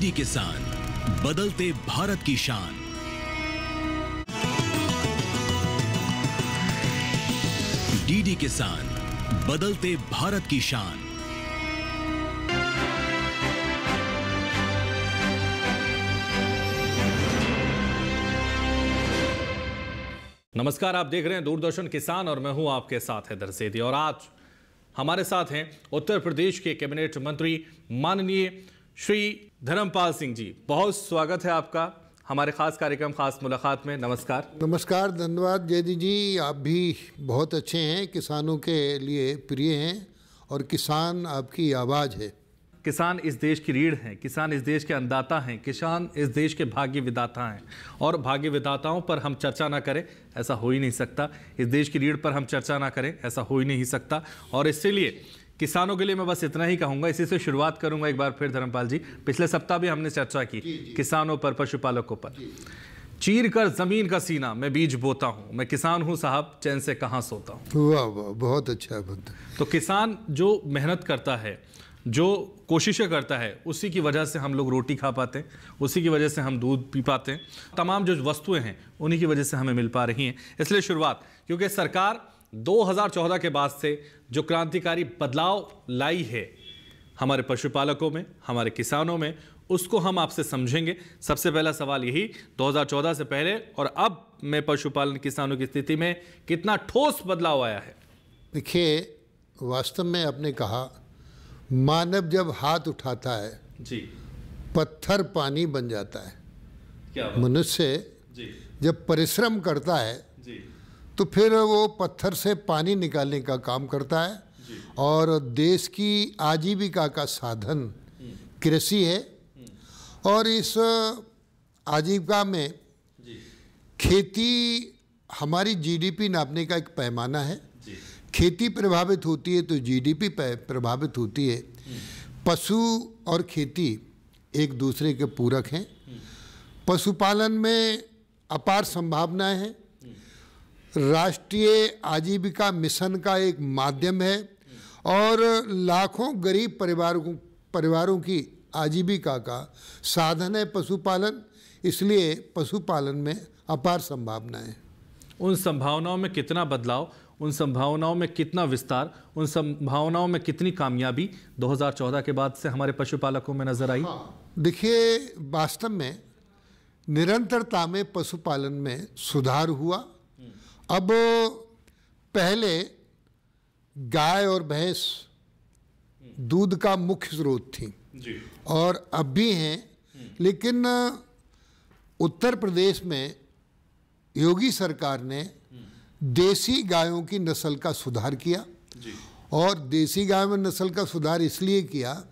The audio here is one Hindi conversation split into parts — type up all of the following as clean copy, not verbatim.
डीडी किसान, बदलते भारत की शान। डीडी किसान, बदलते भारत की शान। नमस्कार, आप देख रहे हैं दूरदर्शन किसान और मैं हूं आपके साथ हैदर सेठी। और आज हमारे साथ हैं उत्तर प्रदेश के कैबिनेट मंत्री माननीय श्री धर्मपाल सिंह जी। बहुत स्वागत है आपका हमारे खास कार्यक्रम खास मुलाकात में। नमस्कार। नमस्कार, धन्यवाद जयदी जी। आप भी बहुत अच्छे हैं, किसानों के लिए प्रिय हैं और किसान आपकी आवाज़ है। किसान इस देश की रीढ़ हैं, किसान इस देश के अन्नदाता हैं, किसान इस देश के भाग्य विधाता हैं। और भाग्य विधाताओं पर हम चर्चा ना करें ऐसा हो ही नहीं सकता, इस देश की रीढ़ पर हम चर्चा ना करें ऐसा हो ही नहीं सकता। और इसीलिए किसानों के लिए मैं बस इतना ही कहूँगा, इसी से शुरुआत करूँगा एक बार फिर धर्मपाल जी। पिछले सप्ताह भी हमने चर्चा की किसानों पर, पशुपालकों पर। चीर कर जमीन का सीना मैं बीज बोता हूँ, मैं किसान हूँ साहब चैन से कहाँ सोता हूँ। वाह वाह, बहुत अच्छा बात। तो किसान जो मेहनत करता है, जो कोशिशें करता है, उसी की वजह से हम लोग रोटी खा पाते हैं, उसी की वजह से हम दूध पी पाते हैं। तमाम जो वस्तुएं हैं उन्हीं की वजह से हमें मिल पा रही हैं। इसलिए शुरुआत, क्योंकि सरकार 2014 के बाद से जो क्रांतिकारी बदलाव लाई है हमारे पशुपालकों में, हमारे किसानों में, उसको हम आपसे समझेंगे। सबसे पहला सवाल यही, 2014 से पहले और अब में पशुपालन किसानों की स्थिति में कितना ठोस बदलाव आया है? देखिए, वास्तव में आपने कहा, मानव जब हाथ उठाता है जी, पत्थर पानी बन जाता है। क्या मनुष्य जी जब परिश्रम करता है जी तो फिर वो पत्थर से पानी निकालने का काम करता है। और देश की आजीविका का साधन कृषि है। और इस आजीविका में खेती हमारी जीडीपी नापने का एक पैमाना है। खेती प्रभावित होती है तो जीडीपी प्रभावित होती है। पशु और खेती एक दूसरे के पूरक हैं। पशुपालन में अपार संभावनाएं हैं। राष्ट्रीय आजीविका मिशन का एक माध्यम है और लाखों गरीब परिवारों की आजीविका का साधन है पशुपालन। इसलिए पशुपालन में अपार संभावनाएं हैं। उन संभावनाओं में कितना बदलाव, उन संभावनाओं में कितना विस्तार, उन संभावनाओं में कितनी कामयाबी 2014 के बाद से हमारे पशुपालकों में नजर आई? देखिए, वास्तव में निरंतरता में पशुपालन में सुधार हुआ। अब पहले गाय और भैंस दूध का मुख्य स्रोत थी और अब भी हैं। लेकिन उत्तर प्रदेश में योगी सरकार ने देसी गायों की नस्ल का सुधार किया। और देसी गाय में नस्ल का सुधार इसलिए किया,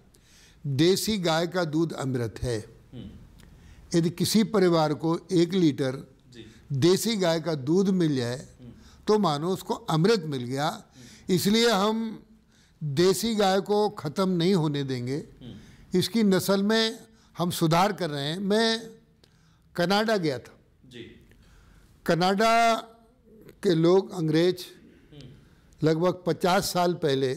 देसी गाय का दूध अमृत है। यदि किसी परिवार को 1 लीटर देसी गाय का दूध मिल जाए तो मानो उसको अमृत मिल गया। इसलिए हम देसी गाय को ख़त्म नहीं होने देंगे, इसकी नस्ल में हम सुधार कर रहे हैं। मैं कनाडा गया था। कनाडा के लोग, अंग्रेज, लगभग 50 साल पहले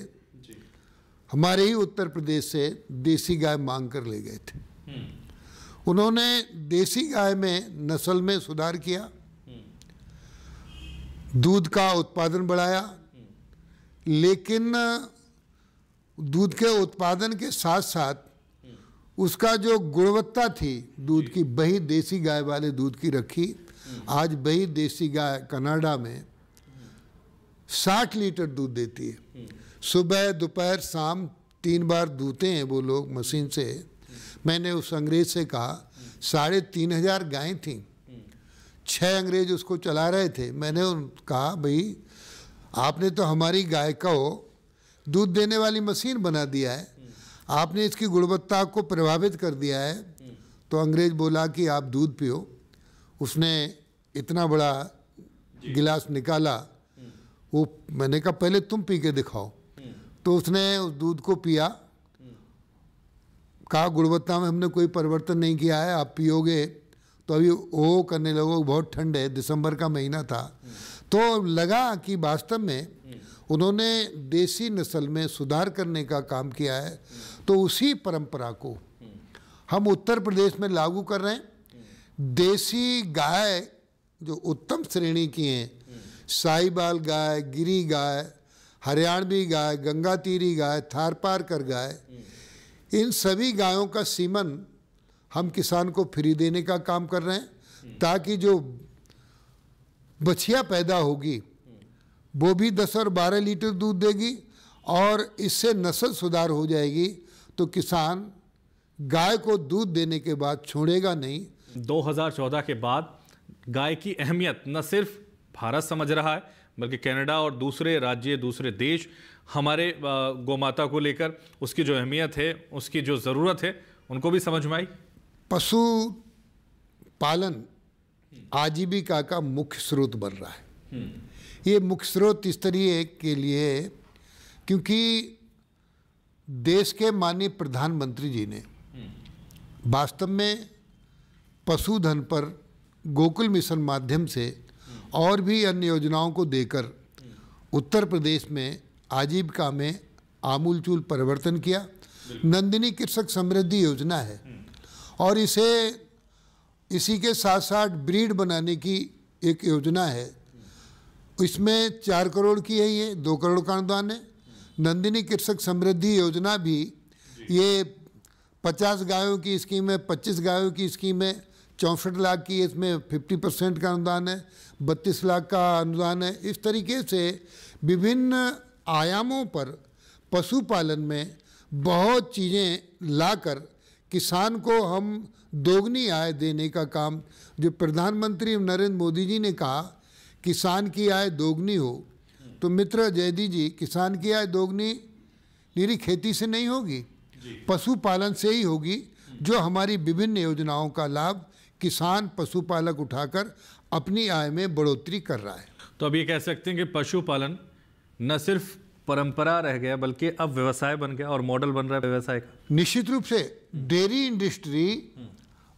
हमारे ही उत्तर प्रदेश से देसी गाय मांग कर ले गए थे। उन्होंने देसी गाय में नस्ल में सुधार किया, दूध का उत्पादन बढ़ाया। लेकिन दूध के उत्पादन के साथ साथ उसका जो गुणवत्ता थी दूध की, वही देसी गाय वाले दूध की रखी। आज वही देसी गाय कनाडा में 60 लीटर दूध देती है। सुबह, दोपहर, शाम 3 बार दूहते हैं वो लोग मशीन से। मैंने उस अंग्रेज से कहा, 3,500 गायें थीं, 6 अंग्रेज उसको चला रहे थे। मैंने कहा, भाई आपने तो हमारी गाय को दूध देने वाली मशीन बना दिया है, आपने इसकी गुणवत्ता को प्रभावित कर दिया है। तो अंग्रेज बोला कि आप दूध पियो। उसने इतना बड़ा गिलास निकाला, वो मैंने कहा पहले तुम पी के दिखाओ। तो उसने उस दूध को पिया, कहा गुणवत्ता में हमने कोई परिवर्तन नहीं किया है, आप पियोगे तो अभी ओ करने लगो, बहुत ठंड है, दिसंबर का महीना था। तो लगा कि वास्तव में उन्होंने देसी नस्ल में सुधार करने का काम किया है। तो उसी परंपरा को हम उत्तर प्रदेश में लागू कर रहे हैं। देसी गाय जो उत्तम श्रेणी की हैं, साहिवाल गाय, गिरी गाय, हरियाणवी गाय, गंगातीरी गाय, थारपारकर गाय, इन सभी गायों का सीमन हम किसान को फ्री देने का काम कर रहे हैं, ताकि जो बछिया पैदा होगी वो भी 10 और 12 लीटर दूध देगी और इससे नस्ल सुधार हो जाएगी, तो किसान गाय को दूध देने के बाद छोड़ेगा नहीं। 2014 के बाद गाय की अहमियत न सिर्फ भारत समझ रहा है, बल्कि कनाडा और दूसरे राज्य, दूसरे देश हमारे गौमाता को लेकर उसकी जो अहमियत है, उसकी जो ज़रूरत है, उनको भी समझ में आई। पशु पालन आजीविका का मुख्य स्रोत बन रहा है। ये मुख्य स्रोत इस तरीके के लिए क्योंकि देश के माननीय प्रधानमंत्री जी ने वास्तव में पशुधन पर गोकुल मिशन माध्यम से और भी अन्य योजनाओं को देकर उत्तर प्रदेश में आजीविका में आमूलचूल परिवर्तन किया। नंदिनी कृषक समृद्धि योजना है और इसी के साथ साथ ब्रीड बनाने की एक योजना है। इसमें 4 करोड़ की है, ये 2 करोड़ का अनुदान है। नंदिनी कृषक समृद्धि योजना भी ये 50 गायों की स्कीम है, 25 गायों की स्कीम है, 64 लाख की, इसमें 50% का अनुदान है, 32 लाख का अनुदान है। इस तरीके से विभिन्न आयामों पर पशुपालन में बहुत चीज़ें लाकर किसान को हम दोगुनी आय देने का काम, जो प्रधानमंत्री नरेंद्र मोदी जी ने कहा किसान की आय दोगुनी हो, तो मित्र जयदी जी, किसान की आय दोगुनी निरी खेती से नहीं होगी, पशुपालन से ही होगी, जो हमारी विभिन्न योजनाओं का लाभ किसान पशुपालक उठाकर अपनी आय में बढ़ोतरी कर रहा है। तो अब ये कह सकते हैं कि पशुपालन न सिर्फ परंपरा रह गया, बल्कि अब व्यवसाय बन गया और मॉडल बन रहा है व्यवसाय का। निश्चित रूप से डेयरी इंडस्ट्री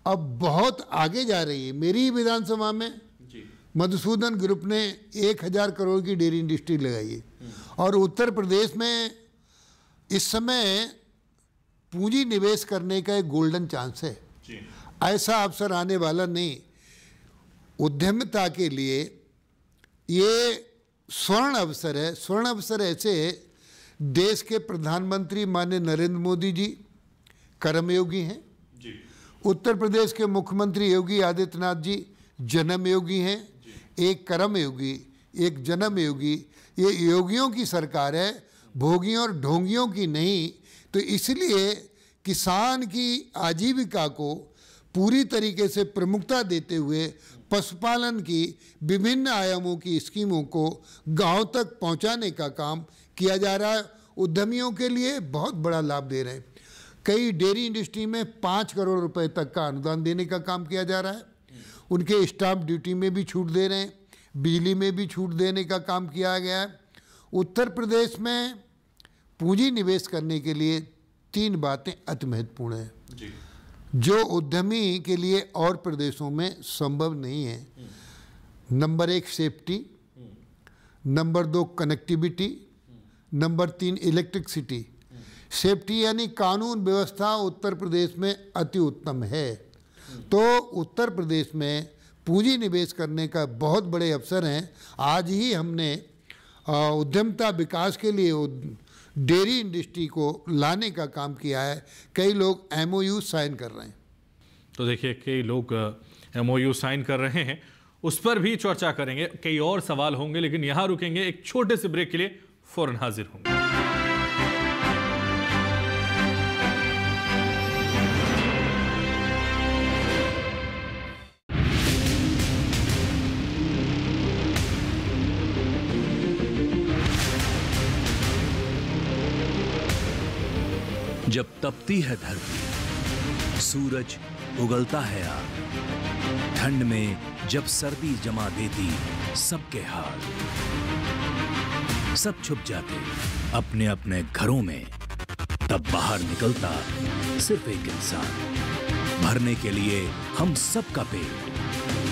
अब बहुत आगे जा रही है। मेरी ही विधानसभा में मधुसूदन ग्रुप ने 1000 करोड़ की डेयरी इंडस्ट्री लगाई है और उत्तर प्रदेश में इस समय पूंजी निवेश करने का एक गोल्डन चांस है। ऐसा अवसर आने वाला नहीं। उद्यमिता के लिए ये स्वर्ण अवसर है। स्वर्ण अवसर ऐसे देश के प्रधानमंत्री माननीय नरेंद्र मोदी जी कर्मयोगी हैं, उत्तर प्रदेश के मुख्यमंत्री योगी आदित्यनाथ जी जन्मयोगी हैं। एक कर्मयोगी, एक जन्मयोगी, ये योगियों की सरकार है, भोगियों और ढोंगियों की नहीं। तो इसलिए किसान की आजीविका को पूरी तरीके से प्रमुखता देते हुए पशुपालन की विभिन्न आयामों की स्कीमों को गांव तक पहुंचाने का काम किया जा रहा है। उद्यमियों के लिए बहुत बड़ा लाभ दे रहे हैं। कई डेयरी इंडस्ट्री में 5 करोड़ रुपए तक का अनुदान देने का काम किया जा रहा है। उनके स्टाम्प ड्यूटी में भी छूट दे रहे हैं, बिजली में भी छूट देने का काम किया गया है। उत्तर प्रदेश में पूंजी निवेश करने के लिए 3 बातें अति महत्वपूर्ण हैं जो उद्यमी के लिए और प्रदेशों में संभव नहीं है। Number 1 safety, number 2 connectivity, number 3 electricity. Safety यानी कानून व्यवस्था उत्तर प्रदेश में अति उत्तम है। तो उत्तर प्रदेश में पूंजी निवेश करने का बहुत बड़े अवसर हैं। आज ही हमने उद्यमता विकास के लिए डेयरी इंडस्ट्री को लाने का काम किया है। कई लोग MOU साइन कर रहे हैं। तो देखिए, कई लोग MOU साइन कर रहे हैं, उस पर भी चर्चा करेंगे। कई और सवाल होंगे, लेकिन यहाँ रुकेंगे एक छोटे से ब्रेक के लिए। फौरन हाजिर होंगे। जब तपती है धरती, सूरज उगलता है आग, ठंड में जब सर्दी जमा देती सबके हाल, सब छुप जाते अपने अपने घरों में, तब बाहर निकलता सिर्फ एक इंसान, भरने के लिए हम सबका पेट,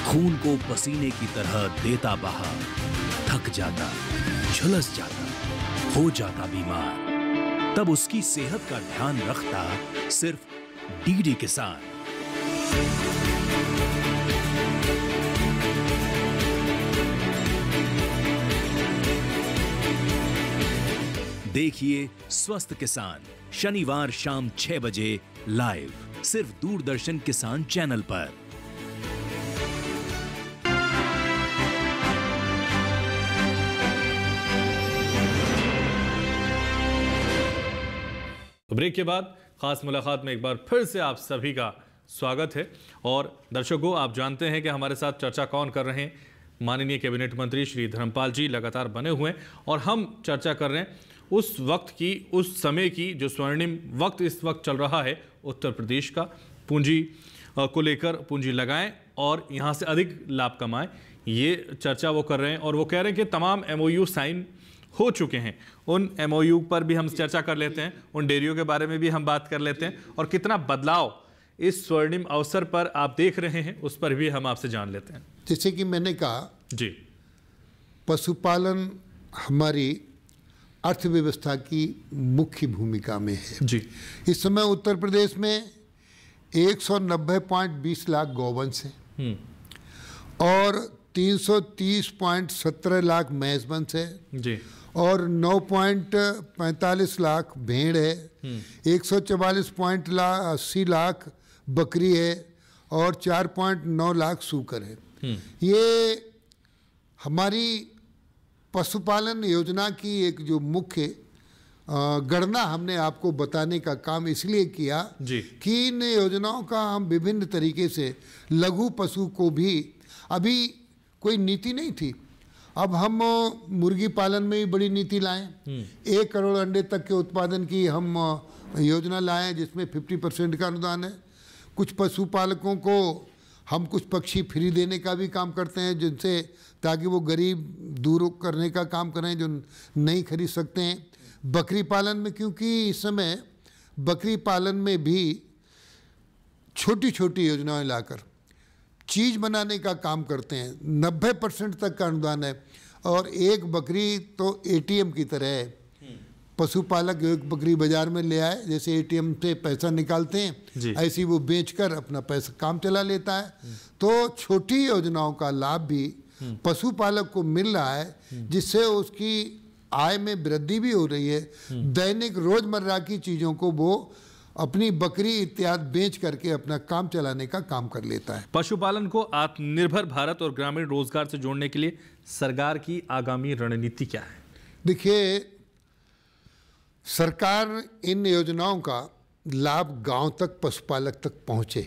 खून को पसीने की तरह देता बहा, थक जाता, झुलस जाता, हो जाता बीमार, तब उसकी सेहत का ध्यान रखता सिर्फ डीडी किसान। देखिए स्वस्थ किसान शनिवार शाम 6 बजे लाइव सिर्फ दूरदर्शन किसान चैनल पर। ब्रेक के बाद खास मुलाकात में एक बार फिर से आप सभी का स्वागत है। और दर्शकों, आप जानते हैं कि हमारे साथ चर्चा कौन कर रहे हैं। माननीय कैबिनेट मंत्री श्री धर्मपाल जी लगातार बने हुए हैं और हम चर्चा कर रहे हैं उस वक्त की, उस समय की जो स्वर्णिम वक्त इस वक्त चल रहा है उत्तर प्रदेश का। पूंजी को लेकर पूंजी लगाएं और यहाँ से अधिक लाभ कमाएं, ये चर्चा वो कर रहे हैं। और वो कह रहे हैं कि तमाम MOU साइन हो चुके हैं। उन MOU पर भी हम चर्चा कर लेते हैं, उन डेयरियों के बारे में भी हम बात कर लेते हैं और कितना बदलाव इस स्वर्णिम अवसर पर आप देख रहे हैं उस पर भी हम आपसे जान लेते हैं। जैसे कि मैंने कहा जी, पशुपालन हमारी अर्थव्यवस्था की मुख्य भूमिका में है जी। इस समय उत्तर प्रदेश में 190.20 लाख गौवंश हैं और 330.17 लाख भैंस वंश है जी और 9.45 लाख भेड़ है, 144.80 लाख बकरी है और 4.9 लाख सूकर है। ये हमारी पशुपालन योजना की एक जो मुख्य गणना हमने आपको बताने का काम इसलिए किया जी कि इन योजनाओं का हम विभिन्न तरीके से लघु पशु को भी, अभी कोई नीति नहीं थी, अब हम मुर्गी पालन में भी बड़ी नीति लाएं। 1 करोड़ अंडे तक के उत्पादन की हम योजना लाएं जिसमें 50% का अनुदान है। कुछ पशुपालकों को हम कुछ पक्षी फ्री देने का भी काम करते हैं जिनसे, ताकि वो गरीब दूर करने का काम करें जो नहीं खरीद सकते हैं। बकरी पालन में, क्योंकि इस समय बकरी पालन में भी छोटी छोटी योजनाएं लाकर चीज़ बनाने का काम करते हैं। 90% तक का अनुदान है और एक बकरी तो ATM की तरह है। पशुपालक एक बकरी बाजार में ले आए, जैसे ATM से पैसा निकालते हैं ऐसी वो बेचकर अपना पैसा काम चला लेता है। तो छोटी योजनाओं का लाभ भी पशुपालक को मिल रहा है जिससे उसकी आय में वृद्धि भी हो रही है। दैनिक रोजमर्रा की चीज़ों को वो अपनी बकरी इत्यादि बेच करके अपना काम चलाने का काम कर लेता है। पशुपालन को आत्मनिर्भर भारत और ग्रामीण रोजगार से जोड़ने के लिए सरकार की आगामी रणनीति क्या है? देखिए, सरकार इन योजनाओं का लाभ गांव तक, पशुपालक तक पहुंचे,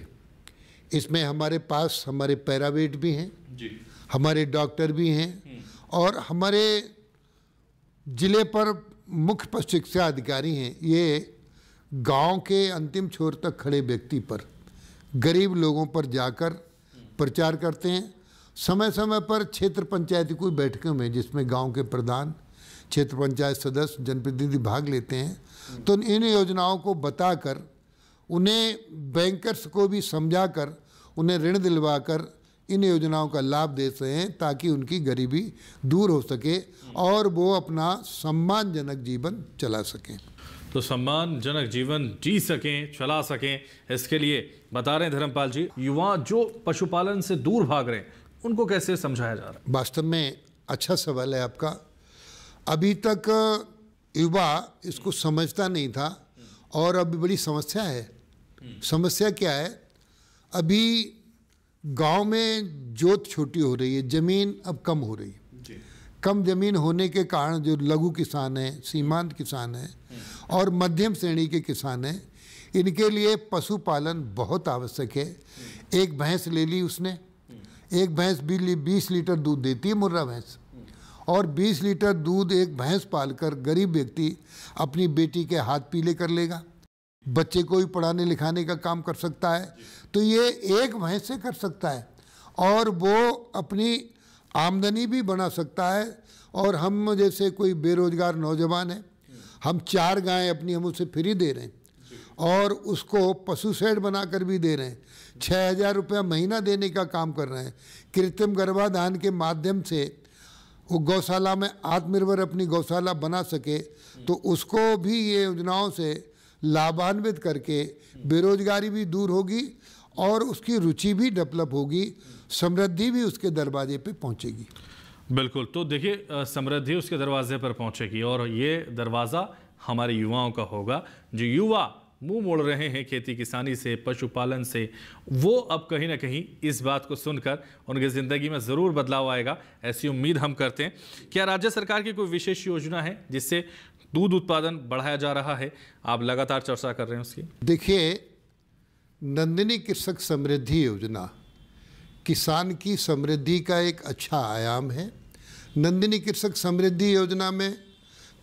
इसमें हमारे पास हमारे पैरावेट भी हैं जी, हमारे डॉक्टर भी हैं और हमारे जिले पर मुख्य पशु चिकित्सा अधिकारी हैं। ये गांव के अंतिम छोर तक खड़े व्यक्ति पर, गरीब लोगों पर जाकर प्रचार करते हैं। समय समय पर क्षेत्र पंचायती कोई बैठकों में जिसमें गांव के प्रधान, क्षेत्र पंचायत सदस्य, जनप्रतिनिधि भाग लेते हैं, तो इन योजनाओं को बताकर उन्हें बैंकर्स को भी समझाकर उन्हें ऋण दिलवाकर इन योजनाओं का लाभ दे रहे हैं ताकि उनकी गरीबी दूर हो सके और वो अपना सम्मानजनक जीवन चला सकें। तो सम्मानजनक जीवन जी सकें, चला सकें, इसके लिए बता रहे हैं धर्मपाल जी, युवा जो पशुपालन से दूर भाग रहे हैं उनको कैसे समझाया जा रहा है? वास्तव में अच्छा सवाल है आपका। अभी तक युवा इसको समझता नहीं था और अभी बड़ी समस्या है। समस्या क्या है? अभी गांव में जोत छोटी हो रही है, ज़मीन अब कम हो रही है। कम ज़मीन होने के कारण जो लघु किसान हैं, सीमांत किसान हैं और मध्यम श्रेणी के किसान हैं, इनके लिए पशुपालन बहुत आवश्यक है। एक भैंस ले ली उसने, एक भैंस 20 लीटर दूध देती है, मुर्रा भैंस, और 20 लीटर दूध एक भैंस पालकर गरीब व्यक्ति अपनी बेटी के हाथ पीले कर लेगा, बच्चे को भी पढ़ाने लिखाने का काम कर सकता है। तो ये एक भैंस से कर सकता है और वो अपनी आमदनी भी बना सकता है। और हम जैसे कोई बेरोजगार नौजवान है, हम 4 गायें अपनी हम उसे फ्री दे रहे हैं और उसको पशु शेड बनाकर भी दे रहे हैं। 6,000 रुपया महीना देने का काम कर रहे हैं। कृत्रिम गर्भाधान के माध्यम से वो गौशाला में आत्मनिर्भर अपनी गौशाला बना सके, तो उसको भी ये योजनाओं से लाभान्वित करके बेरोजगारी भी दूर होगी और उसकी रुचि भी डेवलप होगी, समृद्धि भी उसके दरवाजे पे पहुंचेगी। बिल्कुल। तो देखिए, समृद्धि उसके दरवाजे पर पहुंचेगी और ये दरवाज़ा हमारे युवाओं का होगा। जो युवा मुंह मोड़ रहे हैं खेती किसानी से, पशुपालन से, वो अब कहीं ना कहीं इस बात को सुनकर उनकी ज़िंदगी में ज़रूर बदलाव आएगा, ऐसी उम्मीद हम करते हैं। क्या राज्य सरकार की कोई विशेष योजना है जिससे दूध उत्पादन बढ़ाया जा रहा है? आप लगातार चर्चा कर रहे हैं उसकी। देखिए, नंदिनी कृषक समृद्धि योजना किसान की समृद्धि का एक अच्छा आयाम है। नंदिनी कृषक समृद्धि योजना में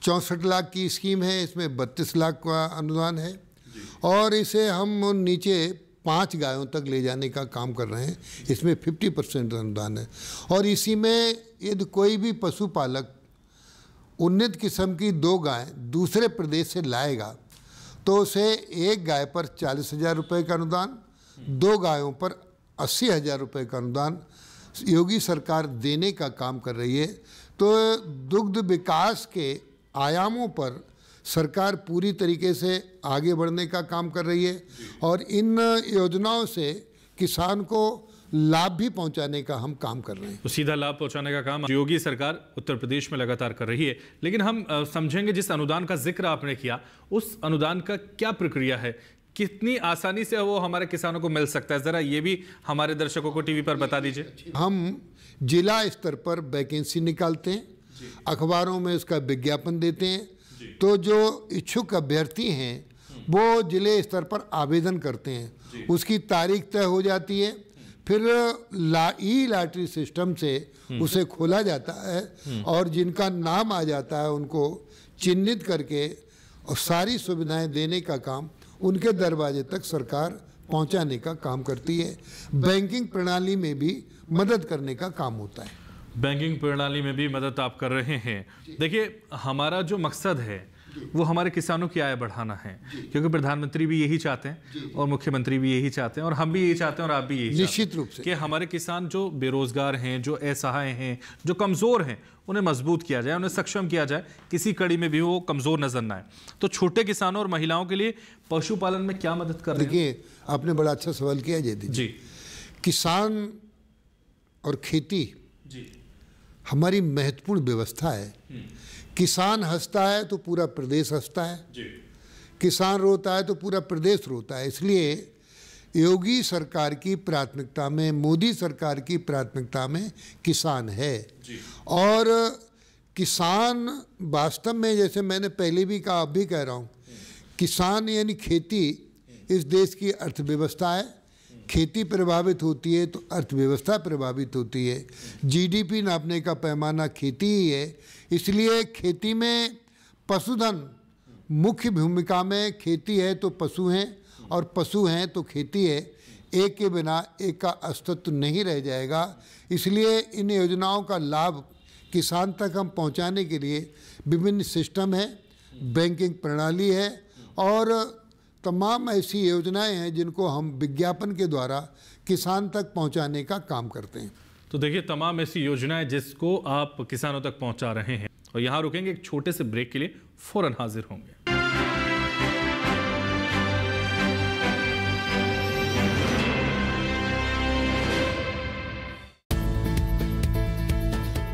64 लाख की स्कीम है, इसमें 32 लाख का अनुदान है और इसे हम नीचे 5 गायों तक ले जाने का काम कर रहे हैं। इसमें 50% अनुदान है और इसी में यदि कोई भी पशुपालक उन्नत किस्म की 2 गाय दूसरे प्रदेश से लाएगा तो उसे 1 गाय पर 40,000 रुपये का अनुदान, 2 गायों पर 80,000 रुपये का अनुदान योगी सरकार देने का काम कर रही है। तो दुग्ध विकास के आयामों पर सरकार पूरी तरीके से आगे बढ़ने का काम कर रही है और इन योजनाओं से किसान को लाभ भी पहुंचाने का हम काम कर रहे हैं। तो सीधा लाभ पहुंचाने का काम योगी सरकार उत्तर प्रदेश में लगातार कर रही है। लेकिन हम समझेंगे, जिस अनुदान का जिक्र आपने किया, उस अनुदान का क्या प्रक्रिया है, कितनी आसानी से वो हमारे किसानों को मिल सकता है? जरा ये भी हमारे दर्शकों को टीवी पर बता दीजिए। हम जिला स्तर पर वैकेंसी निकालते हैं, अखबारों में उसका विज्ञापन देते हैं, तो जो इच्छुक अभ्यर्थी हैं वो जिले स्तर पर आवेदन करते हैं, उसकी तारीख तय हो जाती है, फिर ई लॉटरी सिस्टम से उसे खोला जाता है और जिनका नाम आ जाता है उनको चिन्हित करके और सारी सुविधाएं देने का काम उनके दरवाजे तक सरकार पहुंचाने का काम करती है। बैंकिंग प्रणाली में भी मदद करने का काम होता है। बैंकिंग प्रणाली में भी मदद आप कर रहे हैं। देखिए, हमारा जो मकसद है वो हमारे किसानों की आय बढ़ाना है, क्योंकि प्रधानमंत्री भी यही चाहते हैं और मुख्यमंत्री भी यही चाहते हैं और हम भी यही चाहते हैं और आप भी यही निश्चित रूप से कि हमारे किसान जो बेरोजगार हैं, जो असहाय हैं, जो कमज़ोर हैं, उन्हें मजबूत किया जाए, उन्हें सक्षम किया जाए, किसी कड़ी में भी वो कमज़ोर नजर ना आए। तो छोटे किसानों और महिलाओं के लिए पशुपालन में क्या मदद कर रहे हैं? देखिए, आपने बड़ा अच्छा सवाल किया जयदीप जी। किसान और खेती हमारी महत्वपूर्ण व्यवस्था है। किसान हंसता है तो पूरा प्रदेश हंसता है, किसान रोता है तो पूरा प्रदेश रोता है। इसलिए योगी सरकार की प्राथमिकता में, मोदी सरकार की प्राथमिकता में किसान है और किसान वास्तव में, जैसे मैंने पहले भी कहा, अब भी कह रहा हूँ, किसान यानी खेती इस देश की अर्थव्यवस्था है। खेती प्रभावित होती है तो अर्थव्यवस्था प्रभावित होती है। जीडीपी नापने का पैमाना खेती ही है। इसलिए खेती में पशुधन मुख्य भूमिका में, खेती है तो पशु हैं और पशु हैं तो खेती है। एक के बिना एक का अस्तित्व नहीं रह जाएगा। इसलिए इन योजनाओं का लाभ किसान तक हम पहुंचाने के लिए विभिन्न सिस्टम है, बैंकिंग प्रणाली है और तमाम ऐसी योजनाएं हैं जिनको हम विज्ञापन के द्वारा किसान तक पहुंचाने का काम करते हैं। तो देखिए, तमाम ऐसी योजनाएं जिसको आप किसानों तक पहुंचा रहे हैं। और यहां रुकेंगे एक छोटे से ब्रेक के लिए, फौरन हाजिर होंगे।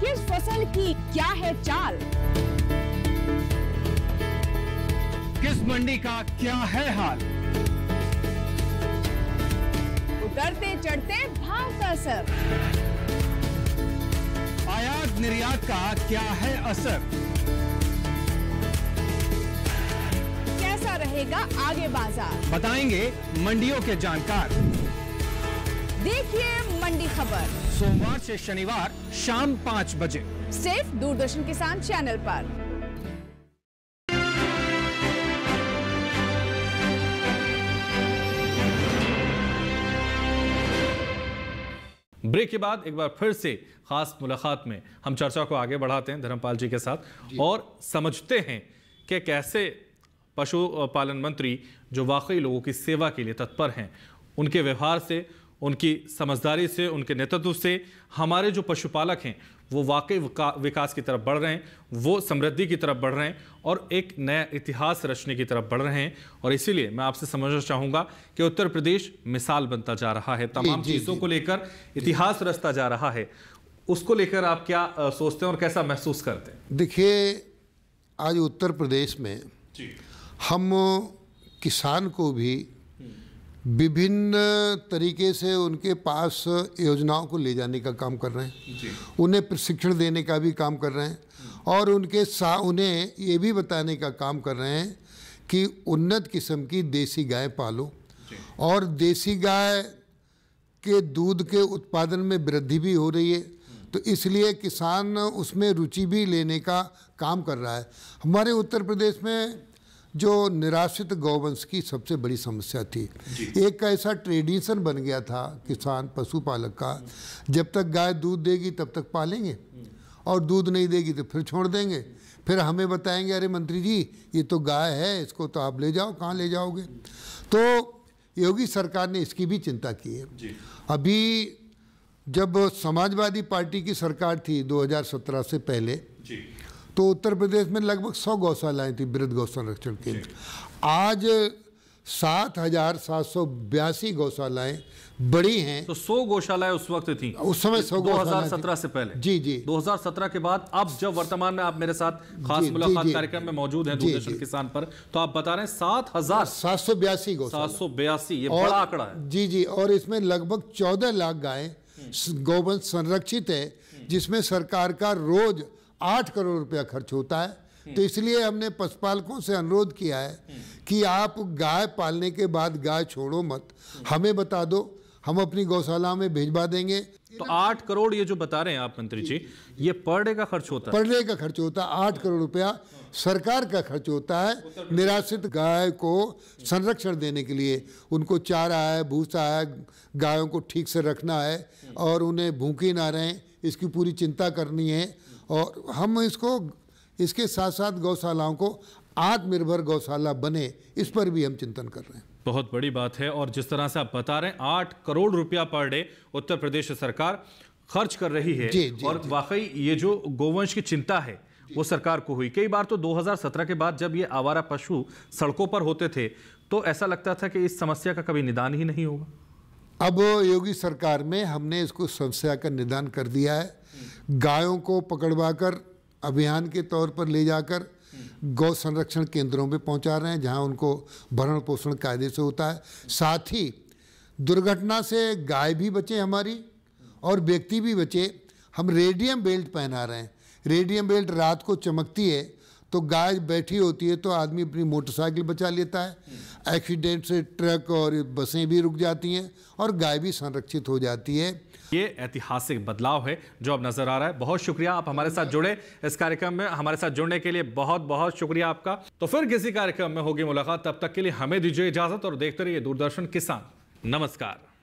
किस फसल की क्या है चाल, किस मंडी का क्या है हाल, उतरते चढ़ते भाव का असर, आयात निर्यात का क्या है असर, कैसा रहेगा आगे बाजार, बताएंगे मंडियों के जानकार। देखिए मंडी खबर, सोमवार से शनिवार शाम 5 बजे सिर्फ दूरदर्शन किसान चैनल पर। ब्रेक के बाद एक बार फिर से खास मुलाकात में हम चर्चा को आगे बढ़ाते हैं धर्मपाल जी के साथ और समझते हैं कि कैसे पशुपालन मंत्री, जो वाकई लोगों की सेवा के लिए तत्पर हैं, उनके व्यवहार से, उनकी समझदारी से, उनके नेतृत्व से हमारे जो पशुपालक हैं वो वाकई विकास की तरफ बढ़ रहे हैं, वो समृद्धि की तरफ बढ़ रहे हैं और एक नया इतिहास रचने की तरफ बढ़ रहे हैं। और इसीलिए मैं आपसे समझना चाहूँगा कि उत्तर प्रदेश मिसाल बनता जा रहा है, तमाम चीज़ों को लेकर इतिहास रचता जा रहा है। उसको लेकर आप क्या सोचते हैं और कैसा महसूस करते हैं? देखिए, आज उत्तर प्रदेश में हम किसान को भी विभिन्न तरीके से उनके पास योजनाओं को ले जाने का काम कर रहे हैं, उन्हें प्रशिक्षण देने का भी काम कर रहे हैं और उन्हें ये भी बताने का काम कर रहे हैं कि उन्नत किस्म की देसी गाय पालो और देसी गाय के दूध के उत्पादन में वृद्धि भी हो रही है, तो इसलिए किसान उसमें रुचि भी लेने का काम कर रहा है। हमारे उत्तर प्रदेश में जो निराश्रित गौवंश की सबसे बड़ी समस्या थी, एक ऐसा ट्रेडिशन बन गया था किसान पशुपालक का, जब तक गाय दूध देगी तब तक पालेंगे और दूध नहीं देगी तो फिर छोड़ देंगे, फिर हमें बताएंगे अरे मंत्री जी ये तो गाय है, इसको तो आप ले जाओ, कहाँ ले जाओगे। तो योगी सरकार ने इसकी भी चिंता की है। अभी जब समाजवादी पार्टी की सरकार थी 2017 से पहले, तो उत्तर प्रदेश में लगभग 100 गौशालाएं थी, वृहद गौ संरक्षण केंद्र। आज 7,782 गौशालाएं बड़ी हैं। तो 100 गौशालाएं उस वक्त थी, उस समय 100 2017 से पहले। जी 2017 के बाद अब जब वर्तमान में आप मेरे साथ खास मुलाकात कार्यक्रम में मौजूद हैं दूरदर्शन किसान पर, तो आप बता रहे हैं 7,782 गौशाला, 782, ये बड़ा आंकड़ा है। जी, और इसमें लगभग 14 लाख गायें गौवंश संरक्षित है, जिसमें सरकार का रोज 8 करोड़ रुपया खर्च होता है। तो इसलिए हमने पशुपालकों से अनुरोध किया है कि आप गाय पालने के बाद गाय छोड़ो मत, हमें बता दो, हम अपनी गौशाला में भिजवा देंगे। तो 8 करोड़ ये जो बता रहे हैं आप मंत्री जी, ये पर डे का खर्च होता है? पर डे का खर्च होता है, 8 करोड़ रुपया सरकार का खर्च होता है निराश्रित गाय को संरक्षण देने के लिए। उनको चारा है, भूसा है, गायों को ठीक से रखना है और उन्हें भूखी ना रहें, इसकी पूरी चिंता करनी है। और हम इसके साथ साथ गौशालाओं को आत्मनिर्भर गौशाला बने, इस पर भी हम चिंतन कर रहे हैं। बहुत बड़ी बात है। और जिस तरह से आप बता रहे हैं 8 करोड़ रुपया पर डे उत्तर प्रदेश सरकार खर्च कर रही है। और वाकई ये जो गोवंश की चिंता है वो सरकार को हुई। कई बार तो 2017 के बाद जब ये आवारा पशु सड़कों पर होते थे तो ऐसा लगता था कि इस समस्या का कभी निदान ही नहीं होगा। अब योगी सरकार में हमने इसको समस्या का निदान कर दिया है। गायों को पकड़वाकर अभियान के तौर पर ले जाकर गौ संरक्षण केंद्रों में पहुंचा रहे हैं, जहां उनको भरण पोषण कायदे से होता है। साथ ही दुर्घटना से गाय भी बचे हमारी और व्यक्ति भी बचे। हम रेडियम बेल्ट पहना रहे हैं। रेडियम बेल्ट रात को चमकती है तो गाय बैठी होती है तो आदमी अपनी मोटरसाइकिल बचा लेता है। एक्सीडेंट से ट्रक और बसें भी रुक जाती हैं और गाय भी संरक्षित हो जाती है। ये ऐतिहासिक बदलाव है जो अब नजर आ रहा है। बहुत शुक्रिया आप हमारे साथ जुड़े इस कार्यक्रम में। हमारे साथ जुड़ने के लिए बहुत बहुत शुक्रिया आपका। तो फिर किसी कार्यक्रम में होगी मुलाकात, तब तक के लिए हमें दीजिए इजाजत और देखते रहिए दूरदर्शन किसान। नमस्कार।